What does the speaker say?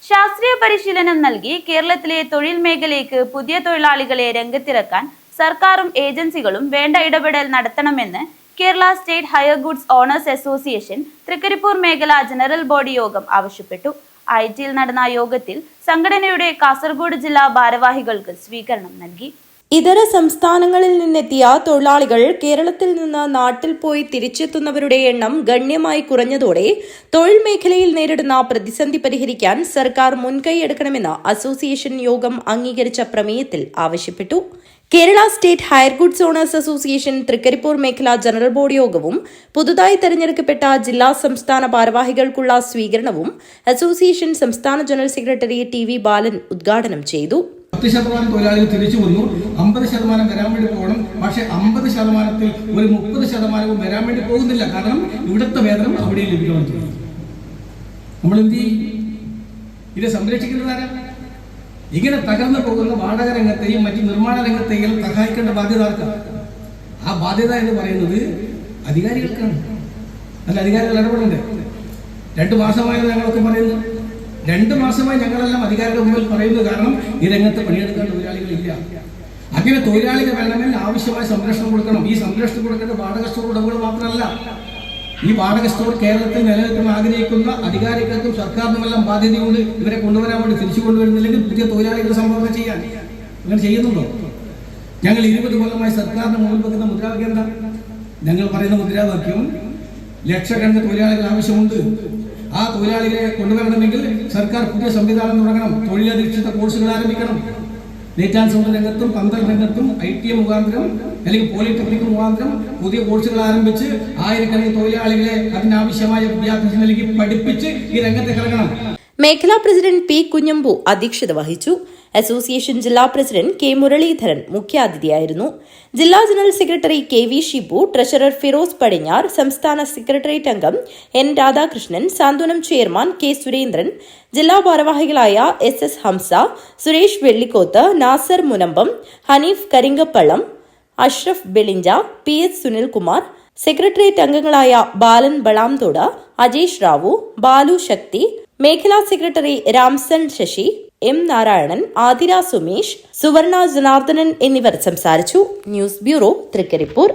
ശാസ്ത്രീയ പരിശീലനം നൽകി കേരളത്തിലെ തൊഴിൽ മേഖലയ്ക്ക് പുതിയ തൊഴിലാളികളെ രംഗത്തിറക്കാൻ സർക്കാരും ഏജൻസികളും വേണ്ട ഇടപെടൽ നടത്തണമെന്ന് Kerala state hire goods owners association Thrikkaripur മേഖല ജനറൽ ബോഡി യോഗം ആവശ്യപ്പെട്ടു. ഐറ്റിയിൽ നടന്ന യോഗത്തിൽ സംഘടനയുടെ കാസർഗോഡ് ജില്ലാ ഭാരവാഹികൾക്ക് സ്വീകരണം നൽകി. ഇതര സംസ്ഥാനങ്ങളിൽ നിന്നെത്തിയ തൊഴിലാളികൾ കേരളത്തിൽ നിന്ന് നാട്ടിൽ പോയി തിരിച്ചെത്തുന്നവരുടെ എണ്ണം ഗണ്യമായി കുറഞ്ഞതോടെ തൊഴിൽ മേഖലയിൽ നേരിടുന്ന പ്രതിസന്ധി പരിഹരിക്കാൻ സർക്കാർ മുൻകൈയെടുക്കണമെന്ന് അസോസിയേഷൻ യോഗം അംഗീകരിച്ച പ്രമേയത്തിൽ ആവശ്യപ്പെട്ടു. Kerala state hire goods owners association Thrikkaripur മേഖല ജനറൽ ബോഡി യോഗവും പുതുതായി തെരഞ്ഞെടുക്കപ്പെട്ട ജില്ലാ സംസ്ഥാന ഭാരവാഹികൾക്കുള്ള സ്വീകരണവും അസോസിയേഷൻ സംസ്ഥാന ജനറൽ സെക്രട്ടറി TV ബാലൻ ഉദ്ഘാടനം ചെയ്തു. 10% തൊഴിലാളികൾ തിരിച്ചു വന്നു. 50% വരാൻ വേണ്ടി പോകണം. പക്ഷെ 50%ത്തിൽ ഒരു 30% വരാൻ വേണ്ടി പോകുന്നില്ല. കാരണം ഇവിടുത്തെ വേതനം അവിടെ ലഭിക്കണം. നമ്മൾ എന്ത് ഇത് സംരക്ഷിക്കുന്നതാരാ? ഇങ്ങനെ തകർന്നു പോകുന്ന വാടക രംഗത്തെയും മറ്റ് നിർമ്മാണ രംഗത്തെയും സഹായിക്കേണ്ട ബാധ്യത ആർക്കാണ്? ആ ബാധ്യത എന്ന് പറയുന്നത് അധികാരികൾക്കാണ്. അല്ല, അധികാരികൾ ഇടപെടണ്ടേ? 2 മാസമായത് ഞങ്ങളൊക്കെ പറയുന്നു. 2 മാസമായി ഞങ്ങളെല്ലാം അധികാരികളുടെ മുമ്പിൽ പറയുന്നു. കാരണം ഈ രംഗത്ത് പണിയെടുക്കാൻ തൊഴിലാളികളില്ല. അങ്ങനെ തൊഴിലാളികൾ വേണമെങ്കിൽ ആവശ്യമായ സംരക്ഷണം കൊടുക്കണം. ഈ സംരക്ഷണം കൊടുക്കേണ്ട വാടക സ്റ്റോർ ഉടമകൾ മാത്രമല്ല, ഈ വാടക സ്റ്റോർ കേരളത്തിൽ നിലനിൽക്കാൻ ആഗ്രഹിക്കുന്ന അധികാരികൾക്കും സർക്കാരിനുമെല്ലാം ബാധ്യതയുണ്ട്. ഇവരെ കൊണ്ടുവരാൻ വേണ്ടി തിരിച്ചു കൊണ്ടുവരുന്നില്ലെങ്കിൽ പുതിയ തൊഴിലാളികൾ സംഭാവന ചെയ്യാൻ. അങ്ങനെ ചെയ്യുന്നുണ്ടോ? ഞങ്ങൾ 20 കൊല്ലമായി സർക്കാരിന് മുമ്പിൽ വെക്കുന്ന മുദ്രാവാക്യം എന്താ? ഞങ്ങൾ പറയുന്ന മുദ്രാവാക്യം ലക്ഷക്കണക്കിന് തൊഴിലാളികൾ ആവശ്യമുണ്ട്. ആ തൊഴിലാളികളെ കൊണ്ടുവരണമെങ്കിൽ സർക്കാർ പുതിയ സംവിധാനം തുടങ്ങണം. തൊഴിലധിഷ്ഠിത കോഴ്സുകൾ ആരംഭിക്കണം. ഡേറ്റാ സയൻസ് രംഗത്തും പന്തൽ രംഗത്തും ITM മുഖാന്തരം അല്ലെങ്കിൽ പോളിടെക്നിക് മുഖാന്തരം പുതിയ കോഴ്സുകൾ ആരംഭിച്ച് ആയിരക്കണക്കിന് തൊഴിലാളികളെ അതിനാവശ്യമായ വിദ്യാഭ്യാസം നൽകി പഠിപ്പിച്ച് ഈ രംഗത്തേക്ക് ഇറങ്ങണം. മേഖലാ പ്രസിഡന്റ് P. കുഞ്ഞമ്പു അധ്യക്ഷത വഹിച്ചു. അസോസിയേഷൻ ജില്ലാ പ്രസിഡന്റ് K. മുരളീധരൻ മുഖ്യാതിഥിയായിരുന്നു. ജില്ലാ general secretary KV Shibu, treasurer Firoz Padinhar, സംസ്ഥാന സെക്രട്ടേറിയറ്റ് അംഗം N. Radhakrishnan, Santhwanam chairman K. Surendran, ജില്ലാ ഭാരവാഹികളായ SS Hamsa, Suresh Vellikkoth, Nasar Munambam, Hanif Karinkappallam, Ashraf Belincha, PS Sunilkumar, secretariat അംഗങ്ങളായ ബാലൻ ബളാംതോട്, അജേഷ് റാവു, ബാലു ശക്തി, മേഖലാ സെക്രട്ടറി രാംസൺ ശശി, M. നാരായണൻ, ആതിര സുമേഷ്, സുവർണ ജനാർദ്ദനൻ എന്നിവർ സംസാരിച്ചു. News bureau, Trikaripur.